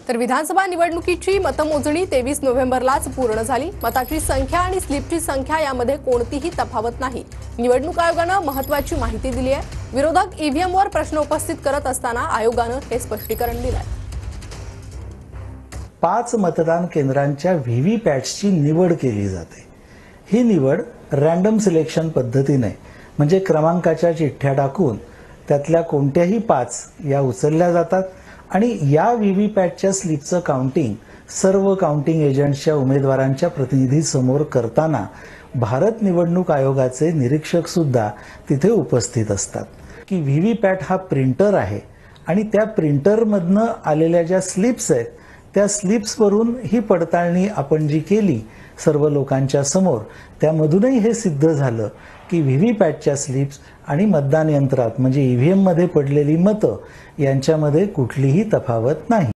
तर विधानसभा निवडणुकीची मतमोजणी 23 नोव्हेंबरलाच पूर्ण झाली। मताची संख्या आणि स्लिपची संख्या यामध्ये कोणतीही तफावत नाही। निवडणूक आयोगाने महत्त्वाची माहिती दिली आहे। विरोधक ईव्हीएमवर प्रश्न उपस्थित करत असताना आयोगाने हे स्पष्टीकरण दिले आहे। 5 मतदान केंद्रांच्या व्हीव्हीपॅट्सची निवड केली जाते। ही निवड रँडम सिलेक्शन पद्धतीने म्हणजे क्रमांकाच्या चिठ्ठ्या टाकून त्यातल्या कोणत्याही 5 या उचलल्या जातात आणि या व्हीव्हीपॅटच्या स्लिपचं काउंटिंग सर्व काउंटिंग एजंट्सच्या उमेदवारांच्या प्रतिनिधीसमोर करताना भारत निवडणूक आयोगाचे निरीक्षक सुद्धा तिथे उपस्थित असतात। की व्हीव्हीपॅट हा प्रिंटर आहे आणि त्या प्रिंटरमधनं आलेल्या ज्या स्लिप्स आहेत त्या स्लिप्सवरून ही पडताळणी आपण जी केली सर्व लोकांच्या समोर, त्यामधूनही हे सिद्ध झालं की व्हीव्हीपॅटच्या स्लिप्स आणि मतदान यंत्रात म्हणजे ईव्हीएम मध्ये पडलेली मतं यांच्यामध्ये कुठलीही तफावत नाही।